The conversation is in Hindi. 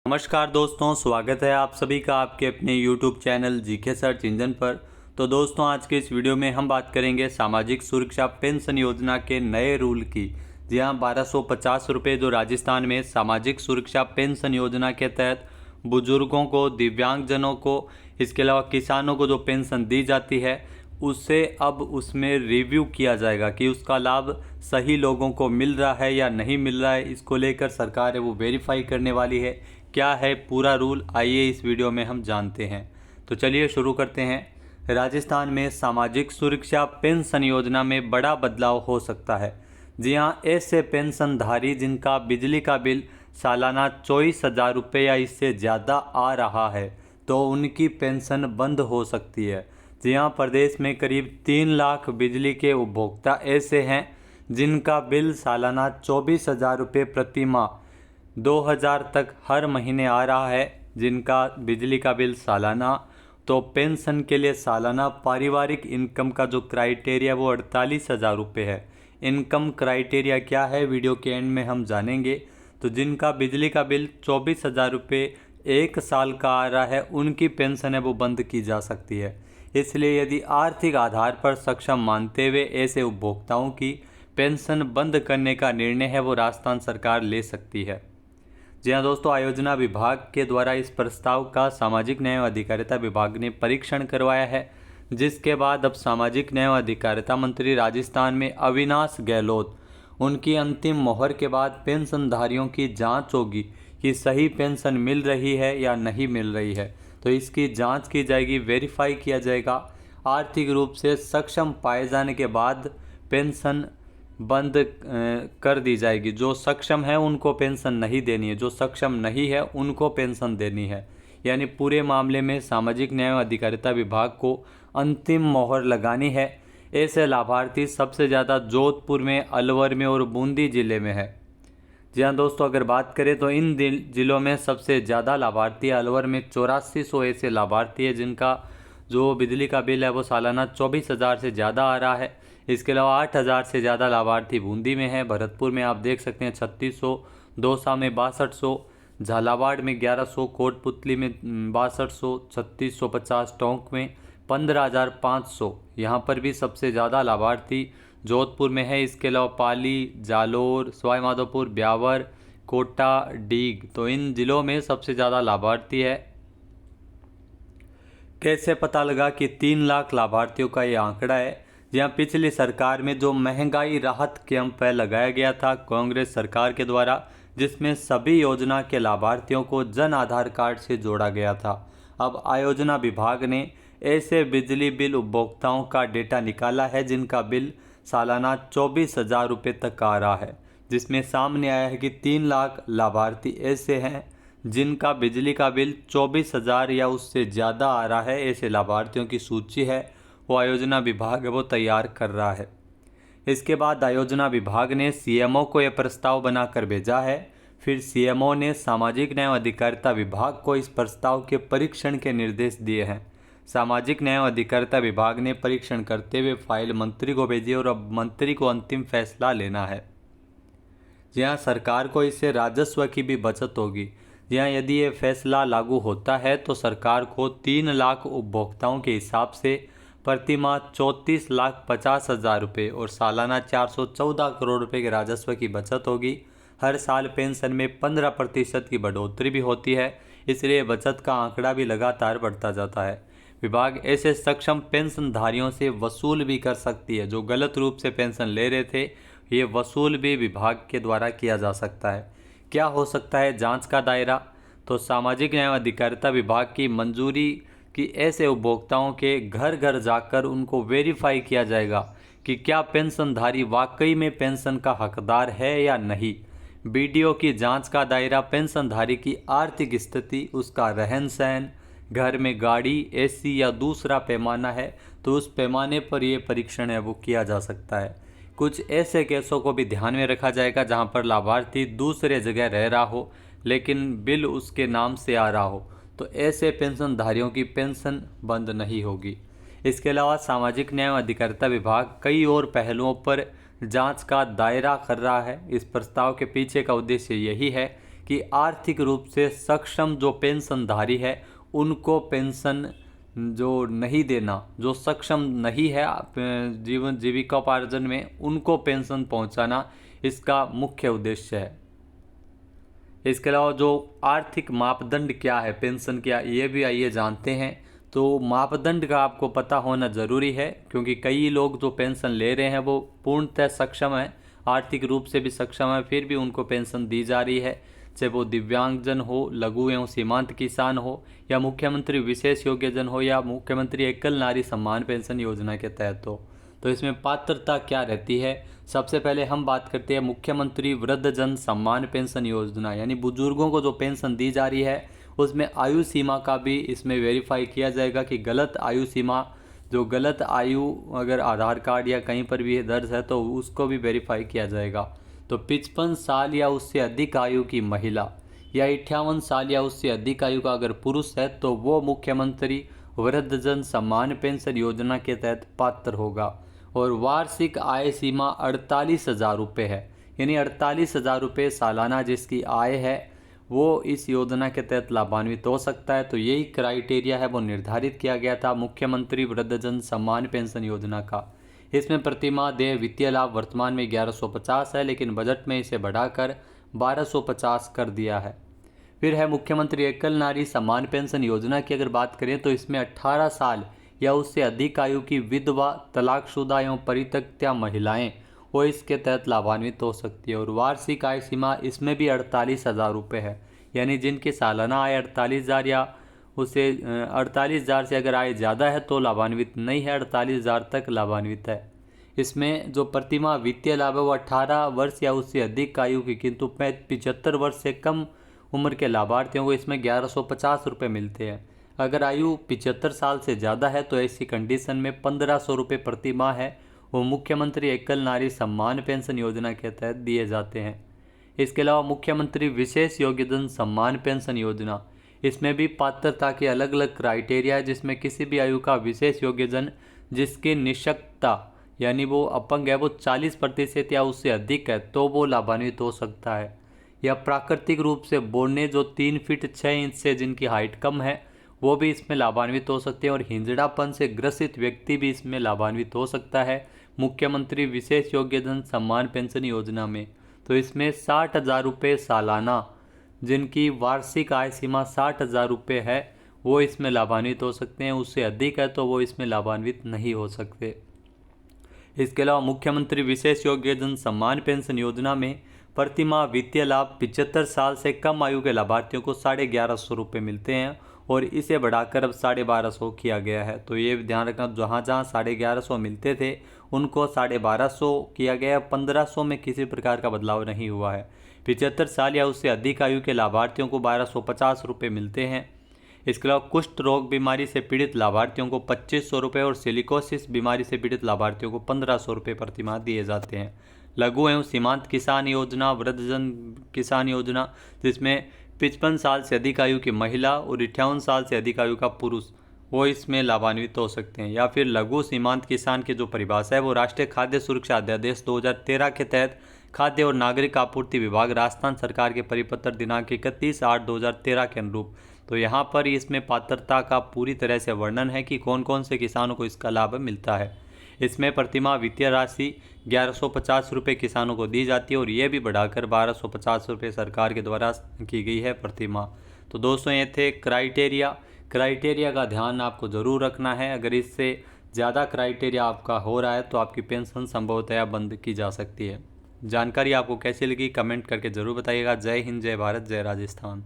नमस्कार दोस्तों, स्वागत है आप सभी का आपके अपने YouTube channel GK search engine पर। तो दोस्तों, आज के इस वीडियो में हम बात करेंगे सामाजिक सुरक्षा पेंशन योजना के नए रूल की। जी हाँ, 1250 रुपये जो राजस्थान में सामाजिक सुरक्षा पेंशन योजना के तहत बुजुर्गों को, दिव्यांगजनों को, इसके अलावा किसानों को जो पेंशन दी जाती है उससे अब उसमें रिव्यू किया जाएगा कि उसका लाभ सही लोगों को मिल रहा है या नहीं मिल रहा है। इसको लेकर सरकार है वो वेरीफाई करने वाली है। क्या है पूरा रूल, आइए इस वीडियो में हम जानते हैं। तो चलिए शुरू करते हैं। राजस्थान में सामाजिक सुरक्षा पेंशन योजना में बड़ा बदलाव हो सकता है। जी हाँ, ऐसे पेंशनधारी जिनका बिजली का बिल सालाना 24,000 रुपये या इससे ज़्यादा आ रहा है तो उनकी पेंशन बंद हो सकती है। जी हाँ, प्रदेश में करीब 3 लाख बिजली के उपभोक्ता ऐसे हैं जिनका बिल सालाना 24,000 रुपये प्रति माह 2,000 तक हर महीने आ रहा है। जिनका बिजली का बिल सालाना, तो पेंशन के लिए सालाना पारिवारिक इनकम का जो क्राइटेरिया वो 48,000 रुपये है। इनकम क्राइटेरिया क्या है, वीडियो के एंड में हम जानेंगे। तो जिनका बिजली का बिल 24,000 रुपये 1 साल का आ रहा है उनकी पेंशन है वो बंद की जा सकती है। इसलिए यदि आर्थिक आधार पर सक्षम मानते हुए ऐसे उपभोक्ताओं की पेंशन बंद करने का निर्णय है वो राजस्थान सरकार ले सकती है। जी हाँ दोस्तों, आयोजना विभाग के द्वारा इस प्रस्ताव का सामाजिक न्याय एवं अधिकारिता विभाग ने परीक्षण करवाया है, जिसके बाद अब सामाजिक न्याय एवं अधिकारिता मंत्री राजस्थान में अविनाश गहलोत, उनकी अंतिम मोहर के बाद पेंशनधारियों की जांच होगी कि सही पेंशन मिल रही है या नहीं मिल रही है। तो इसकी जांच की जाएगी, वेरीफाई किया जाएगा। आर्थिक रूप से सक्षम पाए जाने के बाद पेंशन बंद कर दी जाएगी। जो सक्षम है उनको पेंशन नहीं देनी है, जो सक्षम नहीं है उनको पेंशन देनी है। यानी पूरे मामले में सामाजिक न्याय एवं अधिकारिता विभाग को अंतिम मोहर लगानी है। ऐसे लाभार्थी सबसे ज़्यादा जोधपुर में, अलवर में और बूंदी जिले में है। जी हाँ दोस्तों, अगर बात करें तो इन जिलों में सबसे ज़्यादा लाभार्थी अलवर में 8400 ऐसे लाभार्थी है जिनका जो बिजली का बिल है वो सालाना 24,000 से ज़्यादा आ रहा है। इसके अलावा 8,000 से ज़्यादा लाभार्थी बूंदी में है। भरतपुर में आप देख सकते हैं 3600, दौसा में 6200, झालावाड़ में 1100, कोटपुतली में 6200, 3650, टोंक में 15,500। यहाँ पर भी सबसे ज़्यादा लाभार्थी जोधपुर में है। इसके अलावा पाली, जालोर, सवाई माधोपुर, ब्यावर, कोटा, डीग, तो इन जिलों में सबसे ज़्यादा लाभार्थी है। कैसे पता लगा कि 3 लाख लाभार्थियों का ये आंकड़ा है? जहाँ पिछली सरकार में जो महंगाई राहत कैंप है लगाया गया था कांग्रेस सरकार के द्वारा, जिसमें सभी योजना के लाभार्थियों को जन आधार कार्ड से जोड़ा गया था। अब आयोजना विभाग ने ऐसे बिजली बिल उपभोक्ताओं का डेटा निकाला है जिनका बिल सालाना 24,000 रुपये तक आ रहा है, जिसमें सामने आया है कि 3 लाख लाभार्थी ऐसे हैं जिनका बिजली का बिल 24,000 या उससे ज़्यादा आ रहा है। ऐसे लाभार्थियों की सूची है वो आयोजना विभाग वो तैयार कर रहा है। इसके बाद आयोजना विभाग ने सीएमओ को यह प्रस्ताव बनाकर भेजा है। फिर सीएमओ ने सामाजिक न्याय एवं अधिकारिता विभाग को इस प्रस्ताव के परीक्षण के निर्देश दिए हैं। सामाजिक न्याय एवं अधिकारिता विभाग ने परीक्षण करते हुए फाइल मंत्री को भेजी और अब मंत्री को अंतिम फैसला लेना है। जी हाँ, सरकार को इससे राजस्व की भी बचत होगी। जी हाँ, यदि ये फैसला लागू होता है तो सरकार को 3 लाख उपभोक्ताओं के हिसाब से प्रति माह 34,50,000 रुपये और सालाना 414 करोड़ रुपये के राजस्व की बचत होगी। हर साल पेंशन में 15% की बढ़ोतरी भी होती है, इसलिए बचत का आंकड़ा भी लगातार बढ़ता जाता है। विभाग ऐसे सक्षम पेंशनधारियों से वसूल भी कर सकती है। जो गलत रूप से पेंशन ले रहे थे, ये वसूल भी विभाग के द्वारा किया जा सकता है। क्या हो सकता है जांच का दायरा? तो सामाजिक न्याय एवं अधिकारिता विभाग की मंजूरी कि ऐसे उपभोक्ताओं के घर घर जाकर उनको वेरीफाई किया जाएगा कि क्या पेंशनधारी वाकई में पेंशन का हकदार है या नहीं। बीडीओ की जांच का दायरा पेंशनधारी की आर्थिक स्थिति, उसका रहन सहन, घर में गाड़ी, एसी या दूसरा पैमाना है तो उस पैमाने पर यह परीक्षण है वो किया जा सकता है। कुछ ऐसे केसों को भी ध्यान में रखा जाएगा जहां पर लाभार्थी दूसरे जगह रह रहा हो लेकिन बिल उसके नाम से आ रहा हो, तो ऐसे पेंशनधारियों की पेंशन बंद नहीं होगी। इसके अलावा सामाजिक न्याय एवं अधिकारिता विभाग कई और पहलुओं पर जांच का दायरा कर रहा है। इस प्रस्ताव के पीछे का उद्देश्य यही है कि आर्थिक रूप से सक्षम जो पेंशनधारी है उनको पेंशन जो नहीं देना, जो सक्षम नहीं है जीवन जीविकोपार्जन में, उनको पेंशन पहुंचाना इसका मुख्य उद्देश्य है। इसके अलावा जो आर्थिक मापदंड क्या है पेंशन क्या, ये भी आइए जानते हैं। तो मापदंड का आपको पता होना ज़रूरी है, क्योंकि कई लोग जो पेंशन ले रहे हैं वो पूर्णतः सक्षम है, आर्थिक रूप से भी सक्षम है, फिर भी उनको पेंशन दी जा रही है, चाहे वो दिव्यांगजन हो, लघु एवं सीमांत किसान हो, या मुख्यमंत्री विशेष योग्यजन हो, या मुख्यमंत्री एकल नारी सम्मान पेंशन योजना के तहत हो। तो इसमें पात्रता क्या रहती है? सबसे पहले हम बात करते हैं मुख्यमंत्री वृद्धजन सम्मान पेंशन योजना, यानी बुजुर्गों को जो पेंशन दी जा रही है उसमें आयु सीमा का भी इसमें वेरीफाई किया जाएगा कि गलत आयु सीमा, जो गलत आयु अगर आधार कार्ड या कहीं पर भी दर्ज है तो उसको भी वेरीफाई किया जाएगा। तो 55 साल या उससे अधिक आयु की महिला या 58 साल या उससे अधिक आयु का अगर पुरुष है तो वो मुख्यमंत्री वृद्धजन सम्मान पेंशन योजना के तहत पात्र होगा। और वार्षिक आय सीमा 48,000 रुपये है, यानी 48,000 रुपये सालाना जिसकी आय है वो इस योजना के तहत लाभान्वित हो सकता है। तो यही क्राइटेरिया है वो निर्धारित किया गया था मुख्यमंत्री वृद्धजन सम्मान पेंशन योजना का। इसमें प्रतिमाह देय वित्तीय लाभ वर्तमान में 1150 है, लेकिन बजट में इसे बढ़ाकर 1250 कर दिया है। फिर है मुख्यमंत्री एकल नारी सम्मान पेंशन योजना की अगर बात करें तो इसमें 18 साल या उससे अधिक आयु की विधवा, तलाकशुदा एवं परित्यक्ता महिलाएं वो इसके तहत लाभान्वित हो सकती है। और वार्षिक आय सीमा इसमें भी 48,000 रुपये है, यानी जिनकी सालाना आय 48,000 या उसे 48,000 से अगर आय ज़्यादा है तो लाभान्वित नहीं है, 48,000 तक लाभान्वित है। इसमें जो प्रतिमाह वित्तीय लाभ है वो 18 वर्ष या उससे अधिक आयु की, किंतु 75 वर्ष से कम उम्र के लाभार्थियों को इसमें 1150 रुपये मिलते हैं। अगर आयु 75 साल से ज़्यादा है तो ऐसी कंडीशन में 1500 रुपये प्रति माह है वो मुख्यमंत्री एकल नारी सम्मान पेंशन योजना के तहत दिए जाते हैं। इसके अलावा मुख्यमंत्री विशेष योग्यजन सम्मान पेंशन योजना, इसमें भी पात्रता के अलग अलग क्राइटेरिया है, जिसमें किसी भी आयु का विशेष योग्यजन जिसकी निशक्तता यानी वो अपंग है वो 40% या उससे अधिक है तो वो लाभान्वित हो सकता है। या प्राकृतिक रूप से बोलने जो 3 फीट 6 इंच से जिनकी हाइट कम है वो भी इसमें लाभान्वित हो सकते हैं। और हिंजड़ापन से ग्रसित व्यक्ति भी इसमें लाभान्वित हो सकता है मुख्यमंत्री विशेष योग्यजन सम्मान पेंशन योजना में। तो इसमें 60,000 रुपये सालाना, जिनकी वार्षिक आय सीमा 60,000 रुपये है वो इसमें लाभान्वित हो सकते हैं, उससे अधिक है तो वो इसमें लाभान्वित नहीं हो सकते। इसके अलावा मुख्यमंत्री विशेष योग्यजन सम्मान पेंशन योजना में प्रतिमाह वित्तीय लाभ 75 साल से कम आयु के लाभार्थियों को 1150 रुपये मिलते हैं, और इसे बढ़ाकर अब 1250 किया गया है। तो ये ध्यान रखना, जहाँ जहाँ 1150 मिलते थे उनको 1250 किया गया, 1500 में किसी प्रकार का बदलाव नहीं हुआ है। 75 साल या उससे अधिक आयु के लाभार्थियों को 1250 रुपये मिलते हैं। इसके अलावा कुष्ठ रोग बीमारी से पीड़ित लाभार्थियों को 2500 रुपये और सिलिकोसिस बीमारी से पीड़ित लाभार्थियों को 1500 रुपये प्रतिमाह दिए जाते हैं। लघु एवं सीमांत किसान योजना, वृद्धजन किसान योजना, जिसमें 55 साल से अधिक आयु की महिला और 58 साल से अधिक आयु का पुरुष वो इसमें लाभान्वित हो सकते हैं। या फिर लघु सीमांत किसान की जो परिभाषा है वो राष्ट्रीय खाद्य सुरक्षा अध्यादेश 2013 के तहत खाद्य और नागरिक आपूर्ति विभाग, राजस्थान सरकार के परिपत्र दिनांक 31/8/2013 के अनुरूप। तो यहाँ पर इसमें पात्रता का पूरी तरह से वर्णन है कि कौन कौन से किसानों को इसका लाभ मिलता है। इसमें प्रतिमाह वित्तीय राशि 1150 रुपये किसानों को दी जाती है, और ये भी बढ़ाकर 1250 रुपये सरकार के द्वारा की गई है प्रतिमाह। तो दोस्तों ये थे क्राइटेरिया का ध्यान आपको ज़रूर रखना है। अगर इससे ज़्यादा क्राइटेरिया आपका हो रहा है तो आपकी पेंशन संभवतया बंद की जा सकती है। जानकारी आपको कैसी लगी कमेंट करके ज़रूर बताइएगा। जय हिंद, जय भारत, जय राजस्थान।